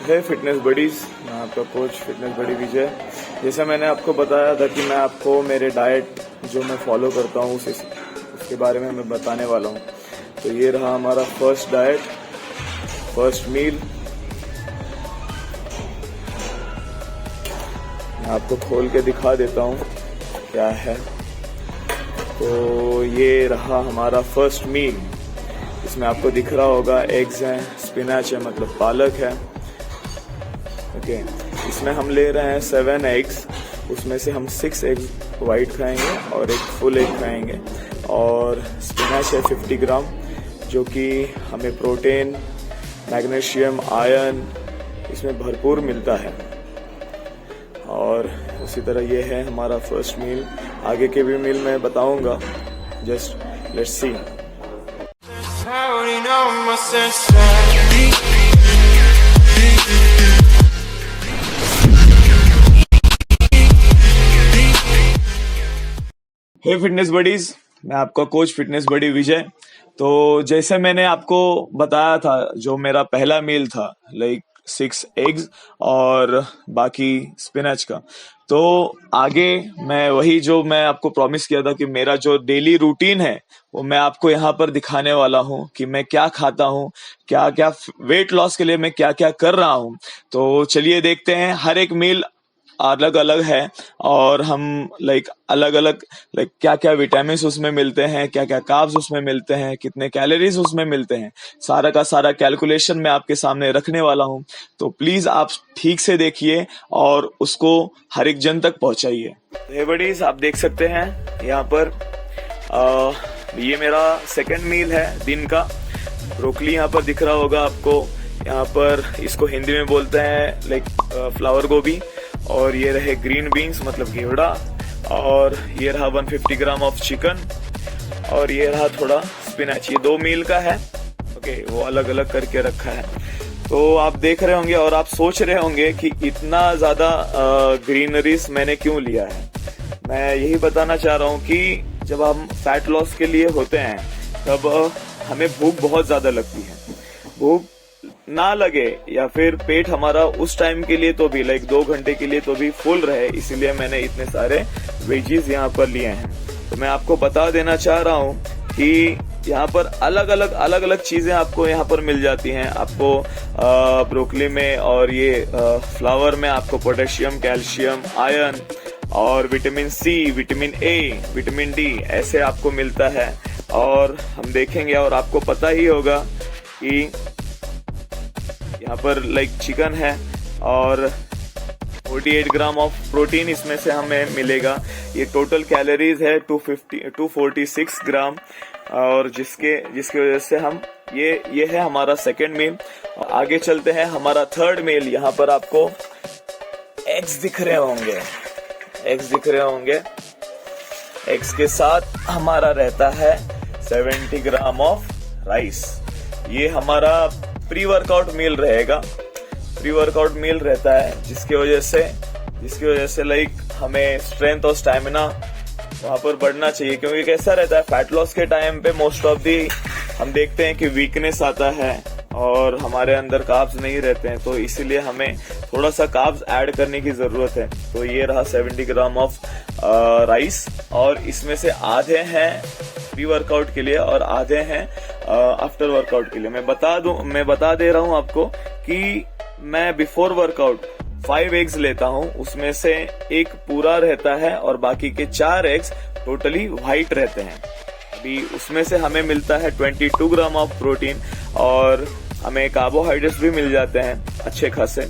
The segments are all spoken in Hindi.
है फिटनेस बडीज, मैं आपका कोच फिटनेस बडी विजय। जैसा मैंने आपको बताया था कि मैं आपको मेरे डाइट जो मैं फॉलो करता हूँ उसके बारे में मैं बताने वाला हूँ। तो ये रहा हमारा फर्स्ट डाइट, फर्स्ट मील। मैं आपको खोल के दिखा देता हूँ क्या है। तो ये रहा हमारा फर्स्ट मील। इसमें आपको दिख रहा होगा एग्स हैं, स्पिनच है मतलब पालक है। ओके, इसमें हम ले रहे हैं 7 एग्स। उसमें से हम 6 एग्स वाइट खाएंगे और एक फुल एग खाएंगे। और स्पिनच है 50 ग्राम, जो कि हमें प्रोटीन, मैग्नीशियम, आयरन इसमें भरपूर मिलता है। और उसी तरह ये है हमारा फर्स्ट मील। आगे के भी मील मैं बताऊंगा, just let's see. Hey fitness buddies, मैं आपका कोच फिटनेस बडी विजय। तो जैसे मैंने आपको बताया था, जो मेरा पहला मील था लाइक 6 एग्स और बाकी स्पिनच का, तो आगे मैं वही जो मैं आपको प्रॉमिस किया था कि मेरा जो डेली रूटीन है वो मैं आपको यहाँ पर दिखाने वाला हूँ कि मैं क्या खाता हूँ, क्या क्या वेट लॉस के लिए मैं क्या क्या कर रहा हूँ। तो चलिए देखते हैं। हर एक मील अलग अलग है और हम अलग अलग क्या क्या विटामिन उसमें मिलते हैं, क्या क्या कार्ब्स उसमें मिलते हैं, कितने कैलोरीज उसमें मिलते हैं, सारा का सारा कैलकुलेशन मैं आपके सामने रखने वाला हूं। तो प्लीज आप ठीक से देखिए और उसको हर एक जन तक पहुंचाइए। हे बडीज, आप देख सकते हैं यहाँ पर ये मेरा सेकंड मील है दिन का। ब्रोकली यहाँ पर दिख रहा होगा आपको। यहाँ पर इसको हिंदी में बोलते हैं फ्लावर गोभी। और ये रहे ग्रीन बीन्स मतलब घेवड़ा। और ये रहा 150 ग्राम ऑफ चिकन। और ये रहा थोड़ा स्पिनच। ये 2 मील का है। ओके, वो अलग अलग करके रखा है। तो आप देख रहे होंगे और आप सोच रहे होंगे कि इतना ज्यादा ग्रीनरीज मैंने क्यों लिया है। मैं यही बताना चाह रहा हूँ कि जब हम फैट लॉस के लिए होते हैं तब हमें भूख बहुत ज्यादा लगती है। भूख ना लगे या फिर पेट हमारा उस टाइम के लिए तो भी 2 घंटे के लिए तो भी फुल रहे, इसीलिए मैंने इतने सारे वेजीज यहाँ पर लिए हैं। तो मैं आपको बता देना चाह रहा हूँ कि यहाँ पर अलग अलग चीजें आपको यहाँ पर मिल जाती हैं। आपको ब्रोकली में और ये फ्लावर में आपको पोटेशियम, कैल्शियम, आयरन और vitamin C, vitamin A, vitamin D ऐसे आपको मिलता है। और हम देखेंगे और आपको पता ही होगा कि यहाँ पर चिकन है और 48 ग्राम ऑफ प्रोटीन इसमें से हमें मिलेगा। ये टोटल कैलोरीज है 246 ग्राम। और जिसके वजह से हम ये है हमारा सेकंड मील। आगे चलते हैं हमारा थर्ड मील। यहाँ पर आपको एग्स दिख रहे होंगे। एग्स के साथ हमारा रहता है 70 ग्राम ऑफ राइस। ये हमारा प्री वर्कआउट मील रहेगा। प्री वर्कआउट मील रहता है जिसकी वजह से हमें स्ट्रेंथ और स्टैमिना वहां पर बढ़ना चाहिए। क्योंकि कैसा रहता है फैट लॉस के टाइम पे मोस्ट ऑफ दी हम देखते हैं कि वीकनेस आता है और हमारे अंदर कार्ब्स नहीं रहते हैं। तो इसीलिए हमें थोड़ा सा कार्ब्स ऐड करने की जरूरत है। तो ये रहा 70 ग्राम ऑफ राइस। और इसमें से आधे हैं प्री वर्कआउट के लिए और आधे हैं आफ्टर वर्कआउट के लिए। मैं बता दे रहा हूं आपको कि मैं बिफोर वर्कआउट 5 एग्स लेता हूं। उसमें से एक पूरा रहता है और बाकी के 4 एग्स टोटली व्हाइट रहते हैं। अभी उसमें से हमें मिलता है 22 ग्राम ऑफ प्रोटीन और हमें कार्बोहाइड्रेट्स भी मिल जाते हैं अच्छे खासे।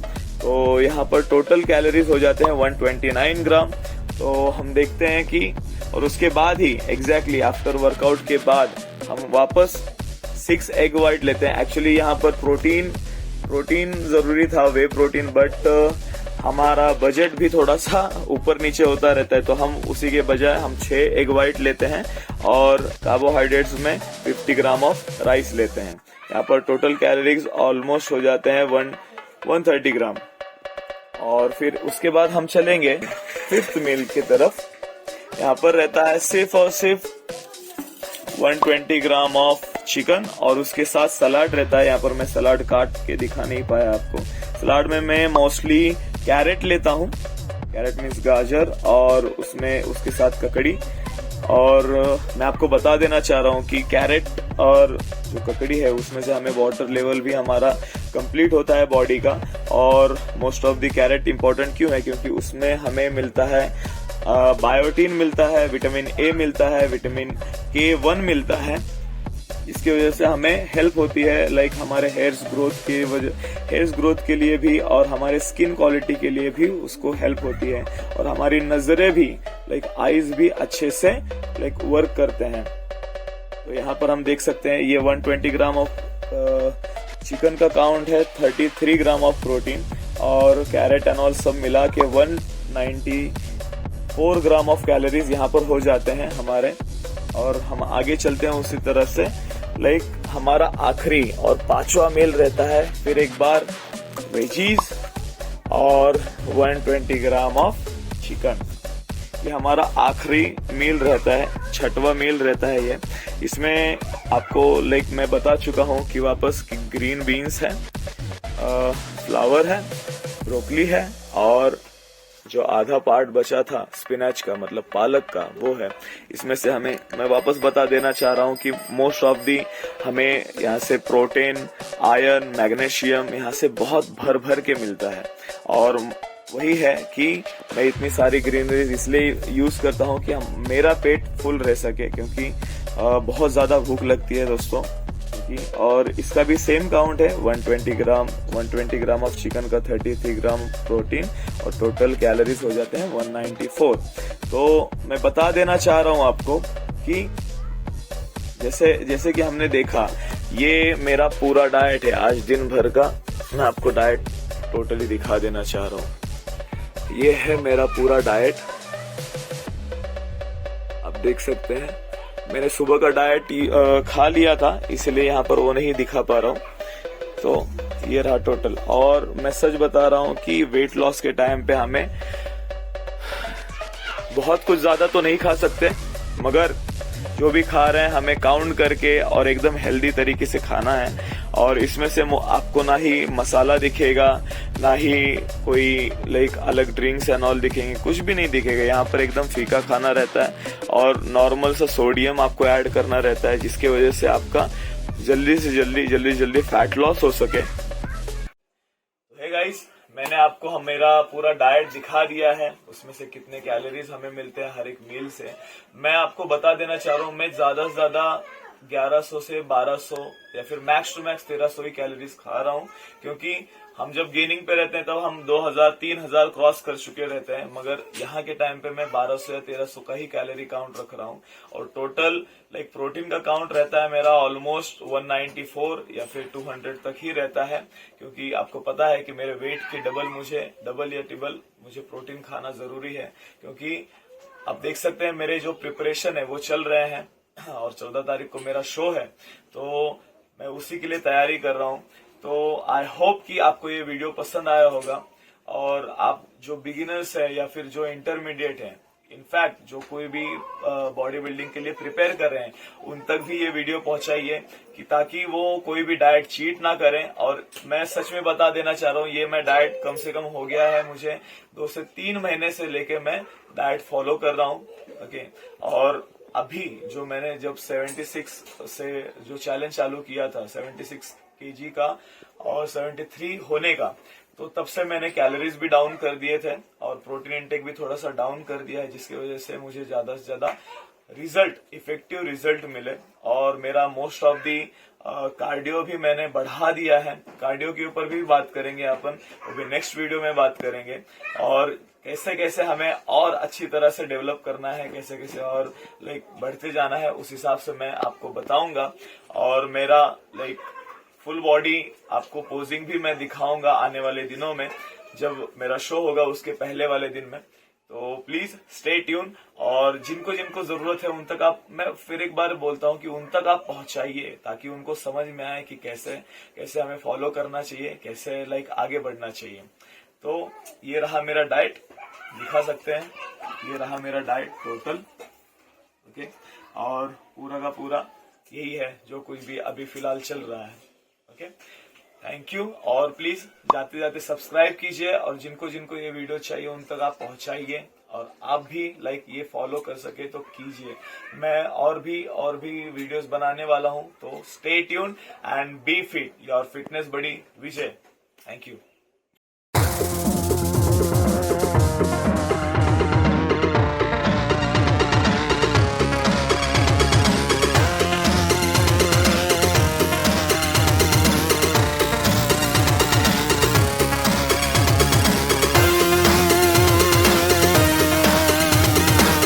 तो यहाँ पर टोटल कैलोरीज हो जाते हैं 129 ग्राम। तो हम देखते हैं कि और उसके बाद ही एग्जैक्टली आफ्टर वर्कआउट के बाद हम वापस 6 एग व्हाइट लेते हैं। एक्चुअली यहाँ पर प्रोटीन जरूरी था, वे प्रोटीन, बट हमारा बजट भी थोड़ा सा ऊपर नीचे होता रहता है। तो हम उसी के बजाय हम 6 एग व्हाइट लेते हैं और कार्बोहाइड्रेट्स में 50 ग्राम ऑफ राइस लेते हैं। यहाँ पर टोटल कैलोरीज ऑलमोस्ट हो जाते हैं 130 ग्राम। और फिर उसके बाद हम चलेंगे 5th मील की तरफ। यहाँ पर रहता है सिर्फ और सिर्फ 120 ग्राम ऑफ चिकन और उसके साथ सलाद रहता है। यहाँ पर मैं सलाद काट के दिखा नहीं पाया आपको। सलाद में मैं मोस्टली कैरेट लेता हूँ, कैरेट मीन्स गाजर, और उसमें उसके साथ ककड़ी। और मैं आपको बता देना चाह रहा हूँ कि कैरेट और जो ककड़ी है उसमें से हमें वाटर लेवल भी हमारा कंप्लीट होता है बॉडी का। और most of the carat important क्यों है, क्योंकि उसमें हमें मिलता है बायोटीन मिलता है, विटामिन ए मिलता है, विटामिन K1 मिलता है, जिसकी वजह से हमें हेल्प होती है लाइक हमारे हेयर्स ग्रोथ के लिए भी, और हमारे स्किन क्वालिटी के लिए भी उसको हेल्प होती है। और हमारी नजरें भी लाइक आईज भी अच्छे से लाइक वर्क करते हैं। तो यहाँ पर हम देख सकते हैं ये 120 ग्राम ऑफ चिकन का काउंट है, 33 ग्राम ऑफ प्रोटीन, और कैरेट एंड ऑल सब मिला के 194 ग्राम ऑफ कैलोरीज यहाँ पर हो जाते हैं हमारे। और हम आगे चलते हैं उसी तरह से, लाइक हमारा आखिरी और 5वां मील रहता है फिर एक बार वेजीज और 120 ग्राम ऑफ चिकन। ये हमारा आखिरी मील रहता है, 6वां मील रहता है ये। इसमें आपको लाइक मैं बता चुका हूँ कि वापस कि ग्रीन बीन्स है, फ्लावर है, ब्रोकली है, और जो आधा पार्ट बचा था स्पिनच का मतलब पालक का वो है। इसमें से मैं वापस बता देना चाह रहा हूँ कि मोस्ट ऑफ दी हमें यहाँ से प्रोटीन, आयरन, मैग्नीशियम यहाँ से बहुत भर भर के मिलता है। और वही है कि मैं इतनी सारी ग्रीनरीज इसलिए यूज करता हूँ कि मेरा पेट फुल रह सके, क्योंकि बहुत ज्यादा भूख लगती है दोस्तों। और इसका भी सेम काउंट है, 120 ग्राम ऑफ चिकन का 33 ग्राम प्रोटीन, और टोटल कैलोरीज हो जाते हैं 194। तो मैं बता देना चाह रहा हूं आपको कि जैसे कि हमने देखा ये मेरा पूरा डाइट है आज दिन भर का। मैं आपको डाइट टोटली दिखा देना चाह रहा हूं। ये है मेरा पूरा डाइट, आप देख सकते हैं। मैंने सुबह का डाइट खा लिया था, इसलिए यहाँ पर वो नहीं दिखा पा रहा हूँ। तो ये रहा टोटल। और मैं सच बता रहा हूँ कि वेट लॉस के टाइम पे हमें बहुत कुछ ज्यादा तो नहीं खा सकते, मगर जो भी खा रहे हैं हमें काउंट करके और एकदम हेल्दी तरीके से खाना है। और इसमें से आपको ना ही मसाला दिखेगा, ना ही कोई लाइक अलग ड्रिंक्स एंड ऑल दिखेंगे, कुछ भी नहीं दिखेगा। यहाँ पर एकदम फीका खाना रहता है और नॉर्मल सा सोडियम आपको ऐड करना रहता है, जिसके वजह से आपका जल्दी से जल्दी फैट लॉस हो सके। हे गाइस, मैंने आपको मेरा पूरा डाइट दिखा दिया है, उसमें से कितने कैलोरीज हमें मिलते हैं हर एक मील से। मैं आपको बता देना चाह रहा हूँ, मैं ज्यादा से ज्यादा 1100 से 1200 या फिर मैक्स टू मैक्स 1300 ही कैलोरीज खा रहा हूँ, क्योंकि हम जब गेनिंग पे रहते हैं तब हम 2000-3000 क्रॉस कर चुके रहते हैं, मगर यहाँ के टाइम पे मैं 1200 या 1300 का ही कैलोरी काउंट रख रहा हूँ। और टोटल लाइक प्रोटीन का काउंट रहता है मेरा ऑलमोस्ट 194 या फिर 200 तक ही रहता है, क्योंकि आपको पता है कि मेरे वेट के डबल या ट्रिपल मुझे प्रोटीन खाना जरूरी है। क्योंकि आप देख सकते हैं मेरे जो प्रिपरेशन है वो चल रहे हैं, और 14 तारीख को मेरा शो है, तो मैं उसी के लिए तैयारी कर रहा हूँ। तो आई होप कि आपको ये वीडियो पसंद आया होगा, और आप जो बिगिनर्स है या फिर जो इंटरमीडिएट है, इनफैक्ट जो कोई भी बॉडी बिल्डिंग के लिए प्रिपेयर कर रहे हैं, उन तक भी ये वीडियो पहुंचाइए, कि ताकि वो कोई भी डाइट चीट ना करें। और मैं सच में बता देना चाह रहा हूँ, ये मैं डाइट कम से कम हो गया है मुझे 2 से 3 महीने से लेके मैं डाइट फॉलो कर रहा हूँ। ओके, और अभी जो मैंने जब 76 से जो चैलेंज चालू किया था 76 केजी का और 73 होने का, तो तब से मैंने कैलोरीज भी डाउन कर दिए थे और प्रोटीन इंटेक भी थोड़ा सा डाउन कर दिया है, जिसकी वजह से मुझे ज्यादा से ज्यादा इफेक्टिव रिजल्ट मिले। और मेरा मोस्ट ऑफ दी कार्डियो भी मैंने बढ़ा दिया है। कार्डियो के ऊपर भी बात करेंगे अपन, वो भी नेक्स्ट वीडियो में बात करेंगे। और कैसे कैसे हमें और अच्छी तरह से डेवलप करना है, कैसे कैसे और लाइक बढ़ते जाना है, उस हिसाब से मैं आपको बताऊंगा। और मेरा लाइक फुल बॉडी आपको पोजिंग भी मैं दिखाऊंगा आने वाले दिनों में, जब मेरा शो होगा उसके पहले वाले दिन में। तो प्लीज स्टे ट्यून, और जिनको जिनको जरूरत है उन तक आप, मैं फिर एक बार बोलता हूँ कि उन तक आप पहुंचाइए, ताकि उनको समझ में आए कि कैसे कैसे हमें फॉलो करना चाहिए, कैसे लाइक आगे बढ़ना चाहिए। तो ये रहा मेरा डाइट, दिखा सकते हैं, ये रहा मेरा डाइट टोटल। ओके, और पूरा का पूरा यही है जो कुछ भी अभी फिलहाल चल रहा है। Okay, thank you. और प्लीज जाते जाते सब्सक्राइब कीजिए और जिनको जिनको ये वीडियो चाहिए उन तक आप पहुंचाइए, और आप भी लाइक ये फॉलो कर सके तो कीजिए। मैं और भी वीडियोस बनाने वाला हूं, तो stay tune and be fit. Your fitness buddy Vijay. Thank you.